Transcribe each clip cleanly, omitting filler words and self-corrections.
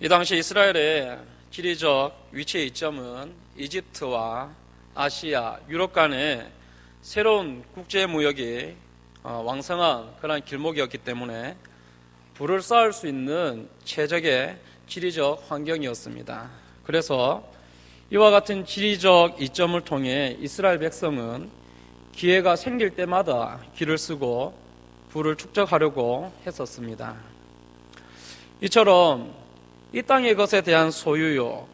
이 당시 이스라엘의 지리적 위치의 이점은 이집트와 아시아, 유럽 간의 새로운 국제무역이 왕성한 그런 길목이었기 때문에 부를 쌓을 수 있는 최적의 지리적 환경이었습니다. 그래서 이와 같은 지리적 이점을 통해 이스라엘 백성은 기회가 생길 때마다 길을 쓰고 부를 축적하려고 했었습니다. 이처럼 이 땅의 것에 대한 소유요,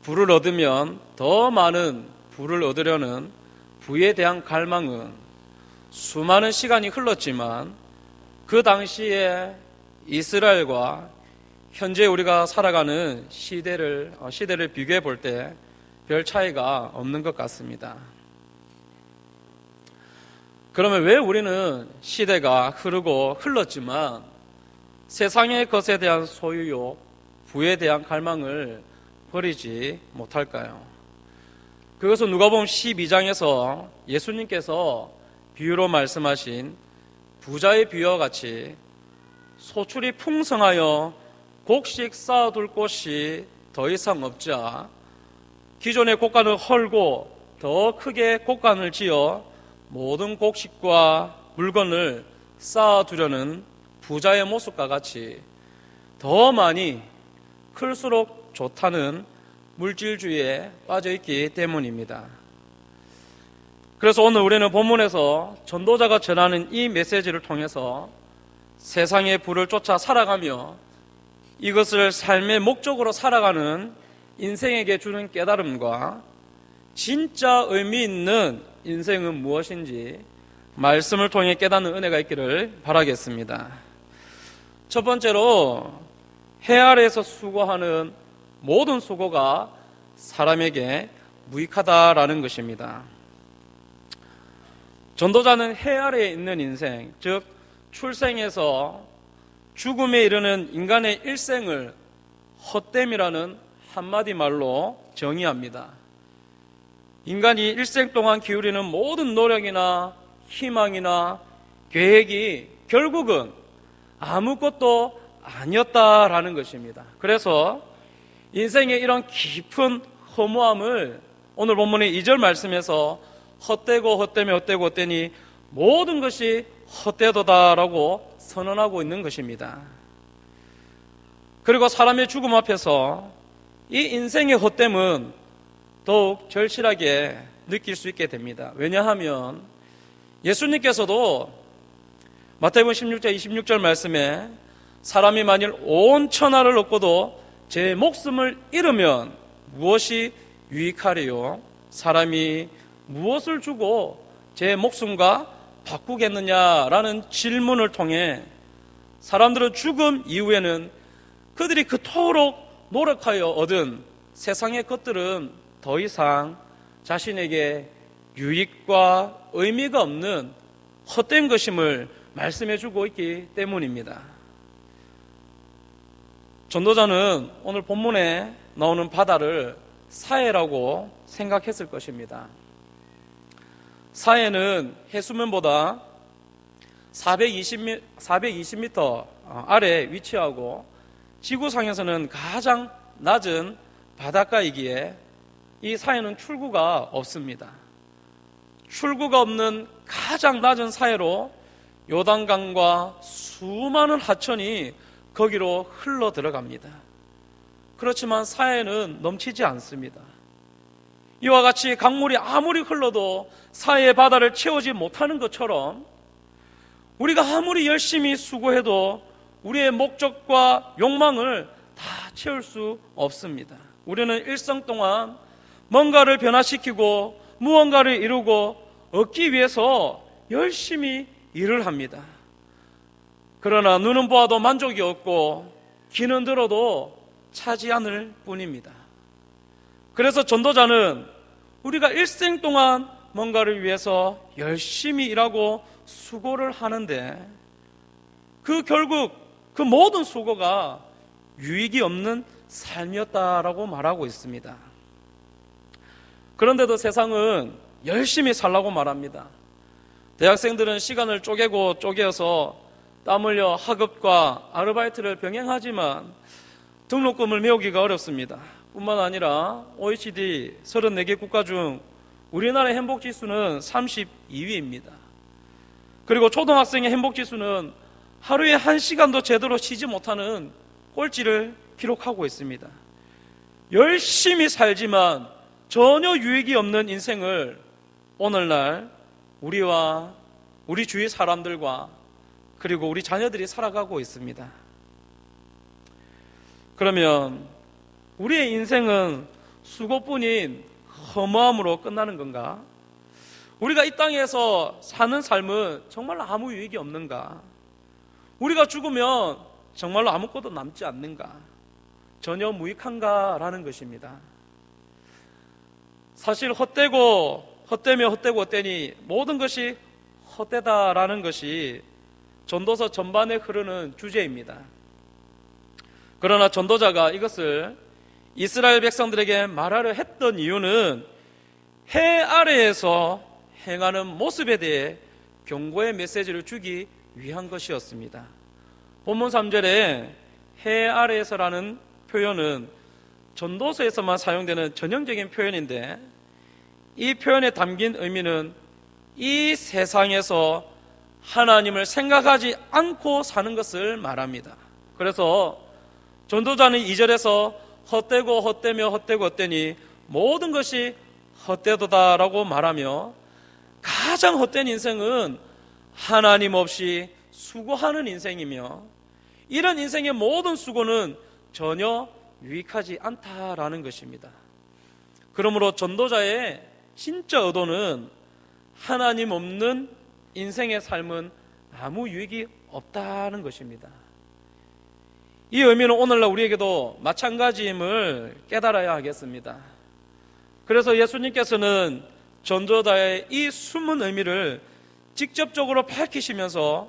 부를 얻으면 더 많은 부를 얻으려는 부에 대한 갈망은 수많은 시간이 흘렀지만 그 당시에 이스라엘과 현재 우리가 살아가는 시대를 비교해 볼 때 별 차이가 없는 것 같습니다. 그러면 왜 우리는 시대가 흐르고 흘렀지만 세상의 것에 대한 소유요, 부에 대한 갈망을 버리지 못할까요? 그것은 누가복음 12장에서 예수님께서 비유로 말씀하신 부자의 비유와 같이 소출이 풍성하여 곡식 쌓아둘 곳이 더 이상 없자 기존의 곡간을 헐고 더 크게 곡간을 지어 모든 곡식과 물건을 쌓아두려는 부자의 모습과 같이 더 많이 클수록 좋다는 물질주의에 빠져있기 때문입니다. 그래서 오늘 우리는 본문에서 전도자가 전하는 이 메시지를 통해서 세상의 부를 쫓아 살아가며 이것을 삶의 목적으로 살아가는 인생에게 주는 깨달음과 진짜 의미 있는 인생은 무엇인지 말씀을 통해 깨닫는 은혜가 있기를 바라겠습니다. 첫 번째로 해 아래에서 수고하는 모든 수고가 사람에게 무익하다라는 것입니다. 전도자는 해 아래에 있는 인생, 즉 출생에서 죽음에 이르는 인간의 일생을 헛됨이라는 한마디 말로 정의합니다. 인간이 일생 동안 기울이는 모든 노력이나 희망이나 계획이 결국은 아무것도 아니었다라는 것입니다. 그래서 인생의 이런 깊은 허무함을 오늘 본문의 2절 말씀에서 헛되니 모든 것이 헛되도다라고 선언하고 있는 것입니다. 그리고 사람의 죽음 앞에서 이 인생의 헛됨은 더욱 절실하게 느낄 수 있게 됩니다. 왜냐하면 예수님께서도 마태복음 16장 26절 말씀에 사람이 만일 온 천하를 얻고도 제 목숨을 잃으면 무엇이 유익하리요? 사람이 무엇을 주고 제 목숨과 바꾸겠느냐라는 질문을 통해 사람들은 죽음 이후에는 그들이 그토록 노력하여 얻은 세상의 것들은 더 이상 자신에게 유익과 의미가 없는 헛된 것임을 말씀해주고 있기 때문입니다. 전도자는 오늘 본문에 나오는 바다를 사해라고 생각했을 것입니다. 사해는 해수면보다 420m 아래에 위치하고 지구상에서는 가장 낮은 바닷가이기에 이 사해는 출구가 없습니다. 출구가 없는 가장 낮은 사해로 요단강과 수많은 하천이 거기로 흘러 들어갑니다. 그렇지만 사해는 넘치지 않습니다. 이와 같이 강물이 아무리 흘러도 사해의 바다를 채우지 못하는 것처럼 우리가 아무리 열심히 수고해도 우리의 목적과 욕망을 다 채울 수 없습니다. 우리는 일생 동안 뭔가를 변화시키고 무언가를 이루고 얻기 위해서 열심히 일을 합니다. 그러나 눈은 보아도 만족이 없고 귀는 들어도 차지 않을 뿐입니다. 그래서 전도자는 우리가 일생 동안 뭔가를 위해서 열심히 일하고 수고를 하는데 결국 그 모든 수고가 유익이 없는 삶이었다라고 말하고 있습니다. 그런데도 세상은 열심히 살라고 말합니다. 대학생들은 시간을 쪼개서 땀 흘려 학업과 아르바이트를 병행하지만 등록금을 메우기가 어렵습니다. 뿐만 아니라 OECD 34개 국가 중 우리나라의 행복지수는 32위입니다. 그리고 초등학생의 행복지수는 하루에 1시간도 제대로 쉬지 못하는 꼴찌를 기록하고 있습니다. 열심히 살지만 전혀 유익이 없는 인생을 오늘날 우리와 우리 주위 사람들과 그리고 우리 자녀들이 살아가고 있습니다. 그러면 우리의 인생은 수고뿐인 허무함으로 끝나는 건가? 우리가 이 땅에서 사는 삶은 정말로 아무 유익이 없는가? 우리가 죽으면 정말로 아무것도 남지 않는가? 전혀 무익한가라는 것입니다. 사실 헛되고 헛되며 헛되고 헛되니 모든 것이 헛되다라는 것이 전도서 전반에 흐르는 주제입니다. 그러나 전도자가 이것을 이스라엘 백성들에게 말하려 했던 이유는 해 아래에서 행하는 모습에 대해 경고의 메시지를 주기 위한 것이었습니다. 본문 3절에 해 아래에서라는 표현은 전도서에서만 사용되는 전형적인 표현인데 이 표현에 담긴 의미는 이 세상에서 하나님을 생각하지 않고 사는 것을 말합니다. 그래서 전도자는 2절에서 헛되고 헛되며 헛되고 헛되니 모든 것이 헛되도다라고 말하며 가장 헛된 인생은 하나님 없이 수고하는 인생이며 이런 인생의 모든 수고는 전혀 유익하지 않다라는 것입니다. 그러므로 전도자의 진짜 의도는 하나님 없는 인생의 삶은 아무 유익이 없다는 것입니다. 이 의미는 오늘날 우리에게도 마찬가지임을 깨달아야 하겠습니다. 그래서 예수님께서는 전도자의 이 숨은 의미를 직접적으로 밝히시면서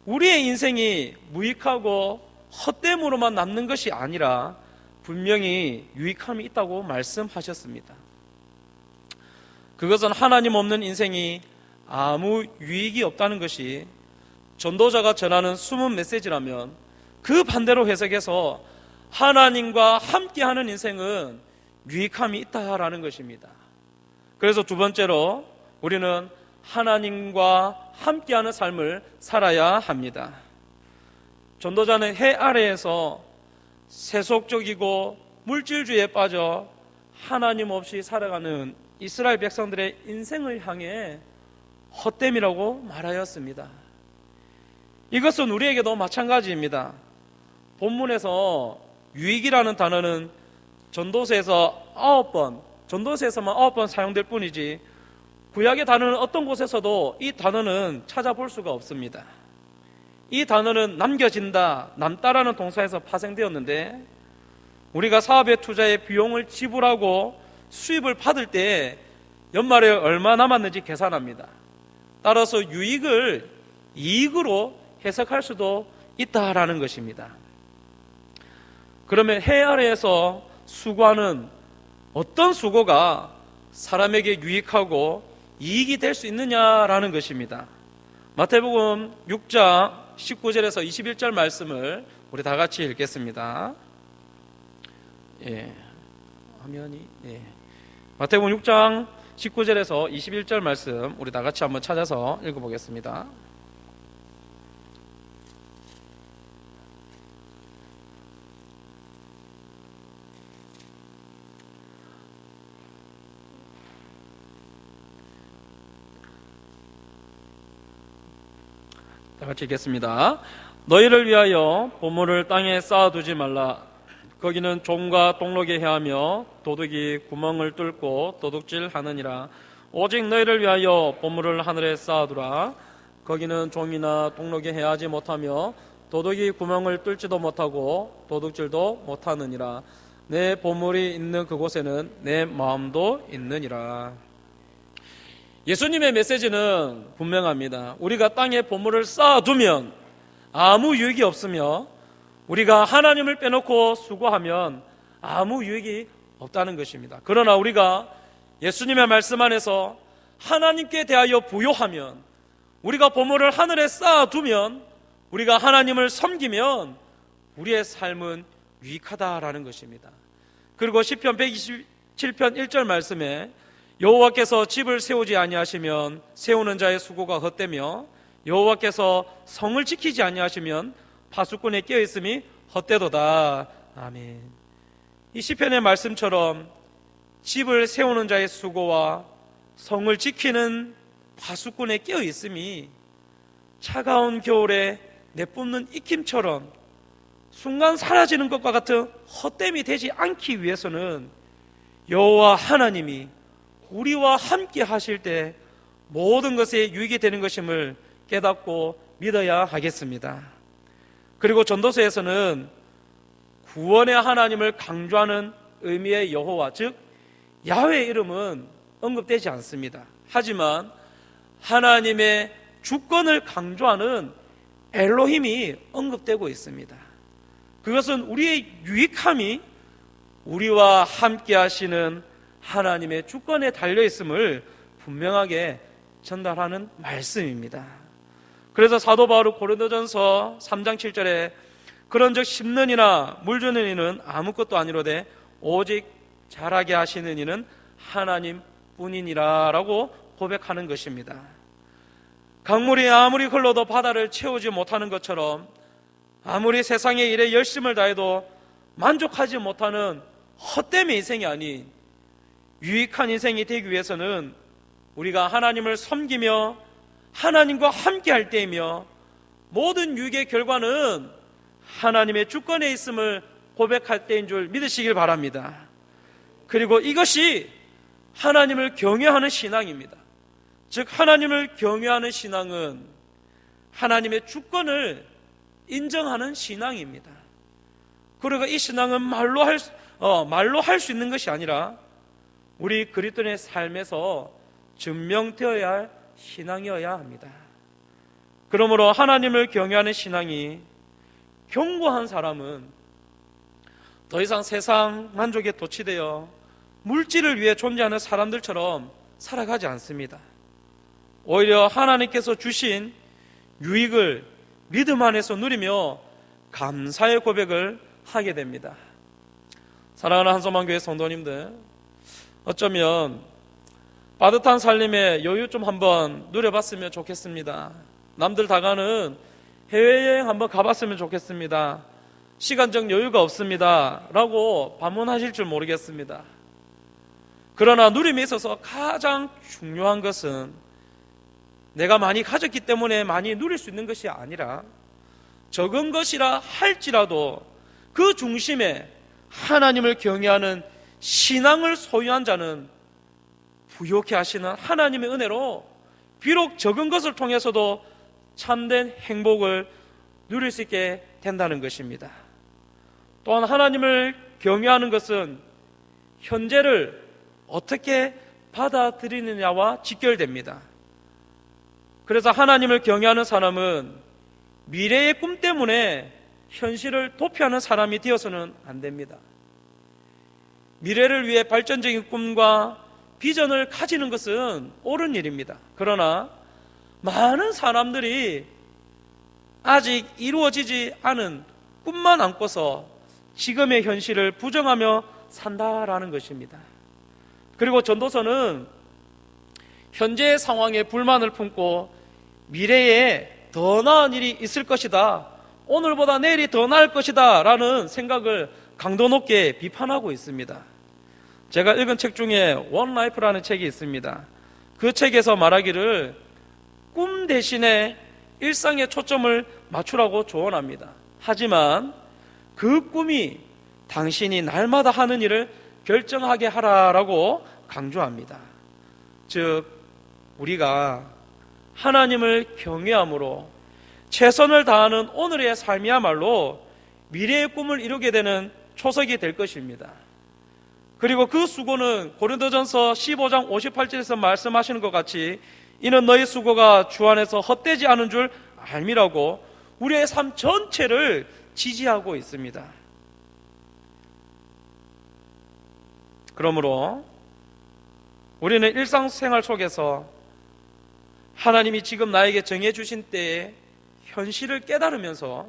우리의 인생이 무익하고 헛됨으로만 남는 것이 아니라 분명히 유익함이 있다고 말씀하셨습니다. 그것은 하나님 없는 인생이 아무 유익이 없다는 것이 전도자가 전하는 숨은 메시지라면 그 반대로 해석해서 하나님과 함께하는 인생은 유익함이 있다라는 것입니다. 그래서 두 번째로 우리는 하나님과 함께하는 삶을 살아야 합니다. 전도자는 해 아래에서 세속적이고 물질주의에 빠져 하나님 없이 살아가는 이스라엘 백성들의 인생을 향해 헛됨이라고 말하였습니다. 이것은 우리에게도 마찬가지입니다. 본문에서 유익이라는 단어는 전도서에서만 9번 사용될 뿐이지 구약의 단어는 어떤 곳에서도 이 단어는 찾아볼 수가 없습니다. 이 단어는 남겨진다, 남다라는 동사에서 파생되었는데 우리가 사업에 투자해 비용을 지불하고 수입을 받을 때 연말에 얼마 남았는지 계산합니다. 따라서 유익을 이익으로 해석할 수도 있다라는 것입니다. 그러면 해 아래에서 수고하는 어떤 수고가 사람에게 유익하고 이익이 될 수 있느냐라는 것입니다. 마태복음 6장 19절에서 21절 말씀을 우리 다 같이 읽겠습니다. 마태복음 6장 19절에서 21절 말씀 우리 다 같이 한번 찾아서 읽어보겠습니다. 다 같이 읽겠습니다. 너희를 위하여 보물을 땅에 쌓아두지 말라. 거기는 종과 동록이 해하며 도둑이 구멍을 뚫고 도둑질하느니라. 오직 너희를 위하여 보물을 하늘에 쌓아두라. 거기는 종이나 동록이 해하지 못하며 도둑이 구멍을 뚫지도 못하고 도둑질도 못하느니라. 내 보물이 있는 그곳에는 내 마음도 있느니라. 예수님의 메시지는 분명합니다. 우리가 땅에 보물을 쌓아두면 아무 유익이 없으며 우리가 하나님을 빼놓고 수고하면 아무 유익이 없다는 것입니다. 그러나 우리가 예수님의 말씀 안에서 하나님께 대하여 부요하면, 우리가 보물을 하늘에 쌓아두면, 우리가 하나님을 섬기면 우리의 삶은 유익하다라는 것입니다. 그리고 시편 127편 1절 말씀에 여호와께서 집을 세우지 아니하시면 세우는 자의 수고가 헛되며 여호와께서 성을 지키지 아니하시면 파수꾼의 깨어있음이 헛되도다. 아멘. 이 시편의 말씀처럼 집을 세우는 자의 수고와 성을 지키는 파수꾼의 깨어있음이 차가운 겨울에 내뿜는 익힘처럼 순간 사라지는 것과 같은 헛됨이 되지 않기 위해서는 여호와 하나님이 우리와 함께 하실 때 모든 것에 유익이 되는 것임을 깨닫고 믿어야 하겠습니다. 그리고 전도서에서는 구원의 하나님을 강조하는 의미의 여호와, 즉 야훼의 이름은 언급되지 않습니다. 하지만 하나님의 주권을 강조하는 엘로힘이 언급되고 있습니다. 그것은 우리의 유익함이 우리와 함께 하시는 하나님의 주권에 달려있음을 분명하게 전달하는 말씀입니다. 그래서 사도 바울은 고린도전서 3장 7절에 그런즉 심는 이나 물 주는 이는 아무것도 아니로되 오직 자라게 하시는 이는 하나님뿐이니라 라고 고백하는 것입니다. 강물이 아무리 흘러도 바다를 채우지 못하는 것처럼 아무리 세상의 일에 열심을 다해도 만족하지 못하는 헛됨의 인생이 아닌 유익한 인생이 되기 위해서는 우리가 하나님을 섬기며 하나님과 함께 할 때이며 모든 유익의 결과는 하나님의 주권에 있음을 고백할 때인 줄 믿으시길 바랍니다. 그리고 이것이 하나님을 경외하는 신앙입니다. 즉 하나님을 경외하는 신앙은 하나님의 주권을 인정하는 신앙입니다. 그리고 이 신앙은 말로 할 수 있는 것이 아니라 우리 그리스도인의 삶에서 증명되어야 할 신앙이어야 합니다. 그러므로 하나님을 경외하는 신앙이 견고한 사람은 더 이상 세상 만족에 도취되어 물질을 위해 존재하는 사람들처럼 살아가지 않습니다. 오히려 하나님께서 주신 유익을 믿음 안에서 누리며 감사의 고백을 하게 됩니다. 사랑하는 한소망교회 성도님들, 어쩌면 빠듯한 삶의 여유 좀 한번 누려봤으면 좋겠습니다. 남들 다 가는 해외여행 한번 가봤으면 좋겠습니다. 시간적 여유가 없습니다 라고 반문하실 줄 모르겠습니다. 그러나 누림에 있어서 가장 중요한 것은 내가 많이 가졌기 때문에 많이 누릴 수 있는 것이 아니라 적은 것이라 할지라도 그 중심에 하나님을 경외하는 신앙을 소유한 자는 부욕해 하시는 하나님의 은혜로 비록 적은 것을 통해서도 참된 행복을 누릴 수 있게 된다는 것입니다. 또한 하나님을 경외하는 것은 현재를 어떻게 받아들이느냐와 직결됩니다. 그래서 하나님을 경외하는 사람은 미래의 꿈 때문에 현실을 도피하는 사람이 되어서는 안 됩니다. 미래를 위해 발전적인 꿈과 비전을 가지는 것은 옳은 일입니다. 그러나 많은 사람들이 아직 이루어지지 않은 꿈만 안고서 지금의 현실을 부정하며 산다라는 것입니다. 그리고 전도서는 현재의 상황에 불만을 품고 미래에 더 나은 일이 있을 것이다, 오늘보다 내일이 더 나을 것이다 라는 생각을 강도 높게 비판하고 있습니다. 제가 읽은 책 중에 원 라이프라는 책이 있습니다. 그 책에서 말하기를 꿈 대신에 일상에 초점을 맞추라고 조언합니다. 하지만 그 꿈이 당신이 날마다 하는 일을 결정하게 하라라고 강조합니다. 즉 우리가 하나님을 경외함으로 최선을 다하는 오늘의 삶이야말로 미래의 꿈을 이루게 되는 초석이 될 것입니다. 그리고 그 수고는 고린도전서 15장 58절에서 말씀하시는 것 같이 이는 너희 수고가 주 안에서 헛되지 않은 줄 알미라고 우리의 삶 전체를 지지하고 있습니다. 그러므로 우리는 일상생활 속에서 하나님이 지금 나에게 정해주신 때에 현실을 깨달으면서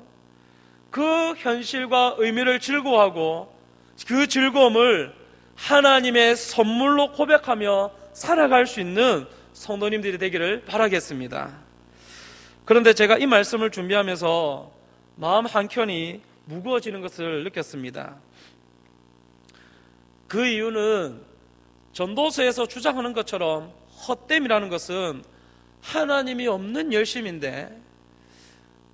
그 현실과 의미를 즐거워하고 그 즐거움을 하나님의 선물로 고백하며 살아갈 수 있는 성도님들이 되기를 바라겠습니다. 그런데 제가 이 말씀을 준비하면서 마음 한켠이 무거워지는 것을 느꼈습니다. 그 이유는 전도서에서 주장하는 것처럼 헛됨이라는 것은 하나님이 없는 열심인데,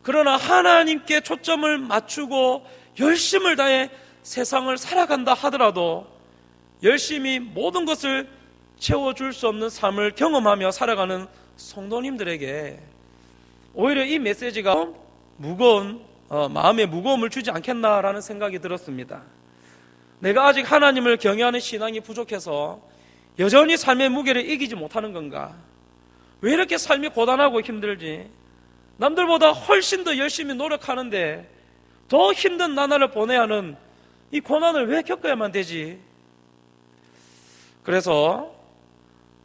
그러나 하나님께 초점을 맞추고 열심을 다해 세상을 살아간다 하더라도 열심히 모든 것을 채워줄 수 없는 삶을 경험하며 살아가는 성도님들에게 오히려 이 메시지가 무거운 마음에 무거움을 주지 않겠나라는 생각이 들었습니다. 내가 아직 하나님을 경외하는 신앙이 부족해서 여전히 삶의 무게를 이기지 못하는 건가? 왜 이렇게 삶이 고단하고 힘들지? 남들보다 훨씬 더 열심히 노력하는데 더 힘든 나날을 보내야 하는 이 고난을 왜 겪어야만 되지? 그래서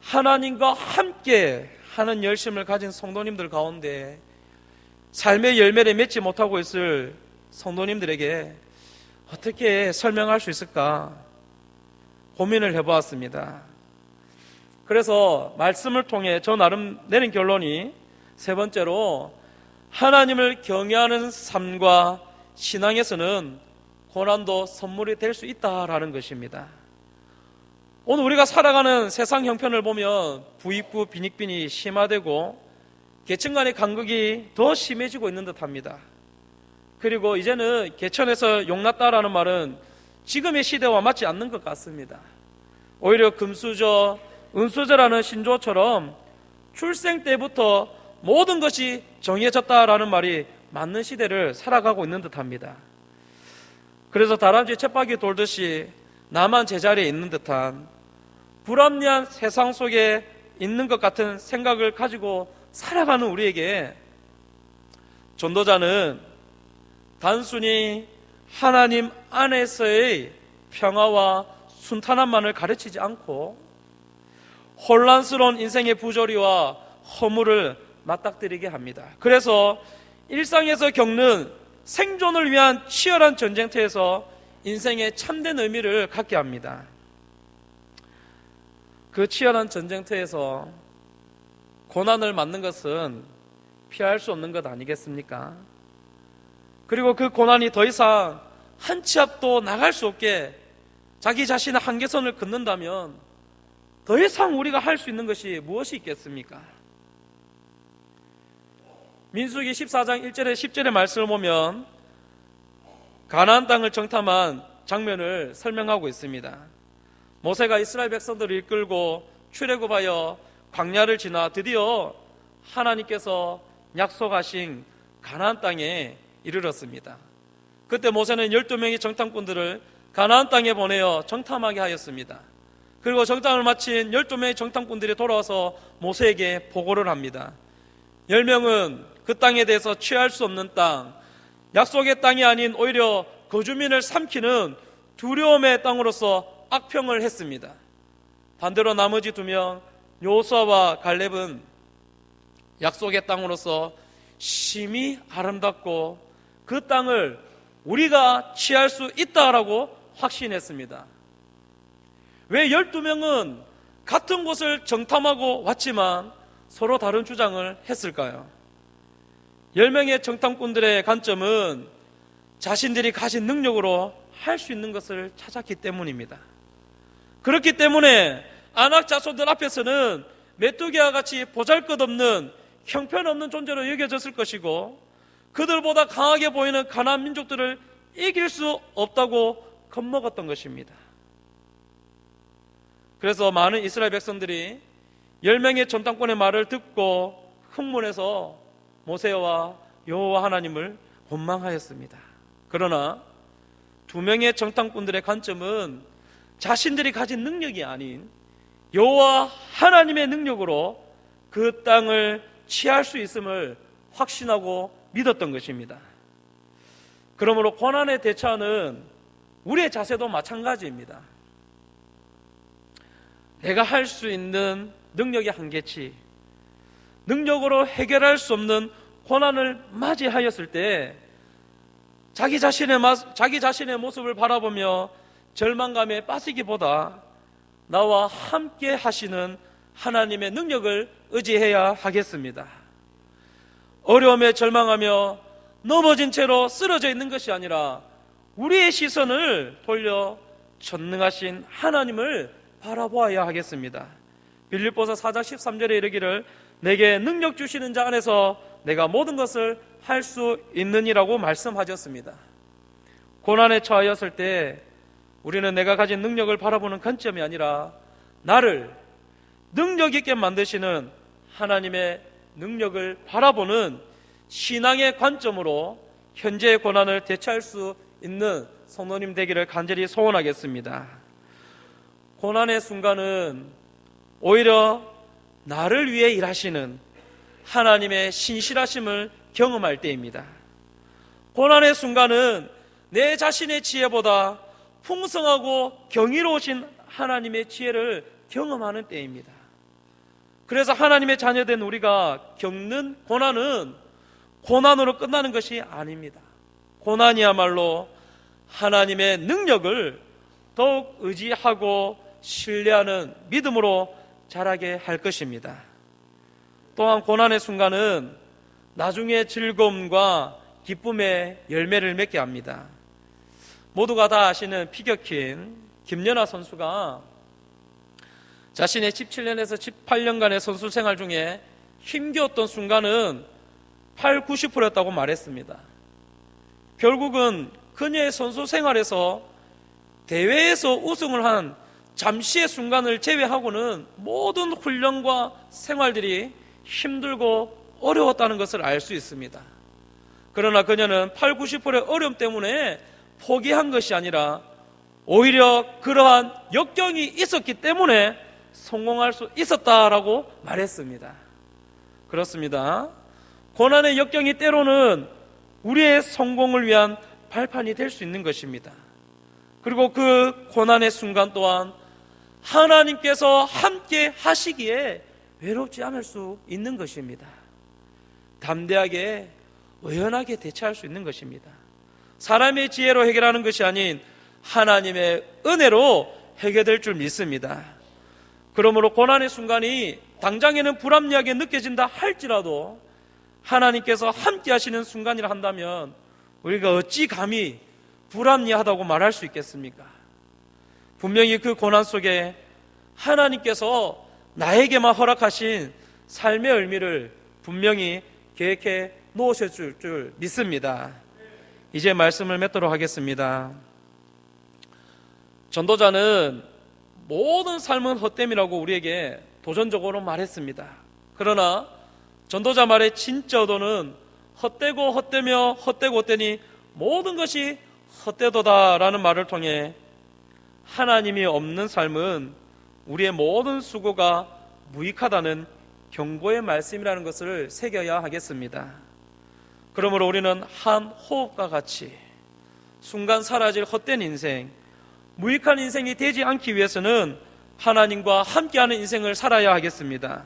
하나님과 함께 하는 열심을 가진 성도님들 가운데 삶의 열매를 맺지 못하고 있을 성도님들에게 어떻게 설명할 수 있을까 고민을 해보았습니다. 그래서 말씀을 통해 저 나름 내린 결론이 세 번째로, 하나님을 경외하는 삶과 신앙에서는 고난도 선물이 될 수 있다라는 것입니다. 오늘 우리가 살아가는 세상 형편을 보면 부익부 빈익빈이 심화되고 계층 간의 간극이 더 심해지고 있는 듯합니다. 그리고 이제는 개천에서 용났다라는 말은 지금의 시대와 맞지 않는 것 같습니다. 오히려 금수저, 은수저라는 신조어처럼 출생 때부터 모든 것이 정해졌다라는 말이 맞는 시대를 살아가고 있는 듯합니다. 그래서 다람쥐 쳇바퀴 돌듯이 나만 제자리에 있는 듯한 불합리한 세상 속에 있는 것 같은 생각을 가지고 살아가는 우리에게 전도자는 단순히 하나님 안에서의 평화와 순탄함만을 가르치지 않고 혼란스러운 인생의 부조리와 허물을 맞닥뜨리게 합니다. 그래서 일상에서 겪는 생존을 위한 치열한 전쟁터에서 인생의 참된 의미를 갖게 합니다. 그 치열한 전쟁터에서 고난을 맞는 것은 피할 수 없는 것 아니겠습니까? 그리고 그 고난이 더 이상 한 치 앞도 나갈 수 없게 자기 자신의 한계선을 긋는다면 더 이상 우리가 할 수 있는 것이 무엇이 있겠습니까? 민수기 14장 1절에 10절의 말씀을 보면 가나안 땅을 정탐한 장면을 설명하고 있습니다. 모세가 이스라엘 백성들을 이끌고 출애굽하여 광야를 지나 드디어 하나님께서 약속하신 가나안 땅에 이르렀습니다. 그때 모세는 12명의 정탐꾼들을 가나안 땅에 보내어 정탐하게 하였습니다. 그리고 정탐을 마친 12명의 정탐꾼들이 돌아와서 모세에게 보고를 합니다. 10명은 그 땅에 대해서 취할 수 없는 땅, 약속의 땅이 아닌 오히려 거주민을 삼키는 두려움의 땅으로서 악평을 했습니다. 반대로 나머지 2명 여호수아와 갈렙은 약속의 땅으로서 심히 아름답고 그 땅을 우리가 취할 수 있다라고 확신했습니다. 왜 12명은 같은 곳을 정탐하고 왔지만 서로 다른 주장을 했을까요? 10명의 정탐꾼들의 관점은 자신들이 가진 능력으로 할 수 있는 것을 찾았기 때문입니다. 그렇기 때문에 아낙 자손들 앞에서는 메뚜기와 같이 보잘것없는 형편없는 존재로 여겨졌을 것이고 그들보다 강하게 보이는 가나안 민족들을 이길 수 없다고 겁먹었던 것입니다. 그래서 많은 이스라엘 백성들이 10명의 정탐꾼의 말을 듣고 흥분해서 모세와 여호와 하나님을 원망하였습니다. 그러나 2명의 정탐꾼들의 관점은 자신들이 가진 능력이 아닌 여호와 하나님의 능력으로 그 땅을 취할 수 있음을 확신하고 믿었던 것입니다. 그러므로 고난에 대처하는 우리의 자세도 마찬가지입니다. 내가 할 수 있는 능력의 한계치, 능력으로 해결할 수 없는 고난을 맞이하였을 때 자기 자신의 모습을 바라보며 절망감에 빠지기보다 나와 함께 하시는 하나님의 능력을 의지해야 하겠습니다. 어려움에 절망하며 넘어진 채로 쓰러져 있는 것이 아니라 우리의 시선을 돌려 전능하신 하나님을 바라보아야 하겠습니다. 빌립보서 4장 13절에 이르기를 내게 능력 주시는 자 안에서 내가 모든 것을 할 수 있느니라고 말씀하셨습니다. 고난에 처하였을 때 우리는 내가 가진 능력을 바라보는 관점이 아니라 나를 능력 있게 만드시는 하나님의 능력을 바라보는 신앙의 관점으로 현재의 고난을 대처할 수 있는 성도님 되기를 간절히 소원하겠습니다. 고난의 순간은 오히려 나를 위해 일하시는 하나님의 신실하심을 경험할 때입니다. 고난의 순간은 내 자신의 지혜보다 풍성하고 경이로우신 하나님의 지혜를 경험하는 때입니다. 그래서 하나님의 자녀된 우리가 겪는 고난은 고난으로 끝나는 것이 아닙니다. 고난이야말로 하나님의 능력을 더욱 의지하고 신뢰하는 믿음으로 자라게 할 것입니다. 또한 고난의 순간은 나중에 즐거움과 기쁨의 열매를 맺게 합니다. 모두가 다 아시는 피겨킨 김연아 선수가 자신의 17년에서 18년간의 선수 생활 중에 힘겨웠던 순간은 8, 90%였다고 말했습니다. 결국은 그녀의 선수 생활에서 대회에서 우승을 한 잠시의 순간을 제외하고는 모든 훈련과 생활들이 힘들고 어려웠다는 것을 알 수 있습니다. 그러나 그녀는 8, 90%의 어려움 때문에 포기한 것이 아니라 오히려 그러한 역경이 있었기 때문에 성공할 수 있었다라고 말했습니다. 그렇습니다. 고난의 역경이 때로는 우리의 성공을 위한 발판이 될 수 있는 것입니다. 그리고 그 고난의 순간 또한 하나님께서 함께 하시기에 외롭지 않을 수 있는 것입니다. 담대하게 의연하게 대처할 수 있는 것입니다. 사람의 지혜로 해결하는 것이 아닌 하나님의 은혜로 해결될 줄 믿습니다. 그러므로 고난의 순간이 당장에는 불합리하게 느껴진다 할지라도 하나님께서 함께 하시는 순간이라 한다면 우리가 어찌 감히 불합리하다고 말할 수 있겠습니까? 분명히 그 고난 속에 하나님께서 나에게만 허락하신 삶의 의미를 분명히 계획해 놓으실 줄 믿습니다. 이제 말씀을 맺도록 하겠습니다. 전도자는 모든 삶은 헛됨이라고 우리에게 도전적으로 말했습니다. 그러나 전도자 말의 진짜 의도는 헛되고 헛되며 헛되고 헛되니 모든 것이 헛되도다라는 말을 통해 하나님이 없는 삶은 우리의 모든 수고가 무익하다는 경고의 말씀이라는 것을 새겨야 하겠습니다. 그러므로 우리는 한 호흡과 같이 순간 사라질 헛된 인생, 무익한 인생이 되지 않기 위해서는 하나님과 함께하는 인생을 살아야 하겠습니다.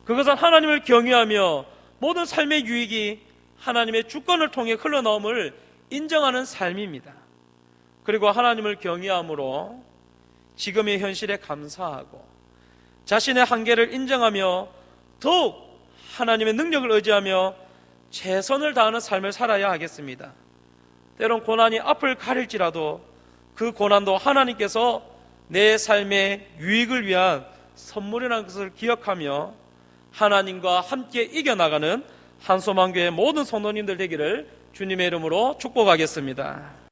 그것은 하나님을 경외하며 모든 삶의 유익이 하나님의 주권을 통해 흘러나옴을 인정하는 삶입니다. 그리고 하나님을 경외함으로 지금의 현실에 감사하고 자신의 한계를 인정하며 더욱 하나님의 능력을 의지하며 최선을 다하는 삶을 살아야 하겠습니다. 때론 고난이 앞을 가릴지라도 그 고난도 하나님께서 내 삶의 유익을 위한 선물이라는 것을 기억하며 하나님과 함께 이겨나가는 한소망교회 모든 성도님들 되기를 주님의 이름으로 축복하겠습니다.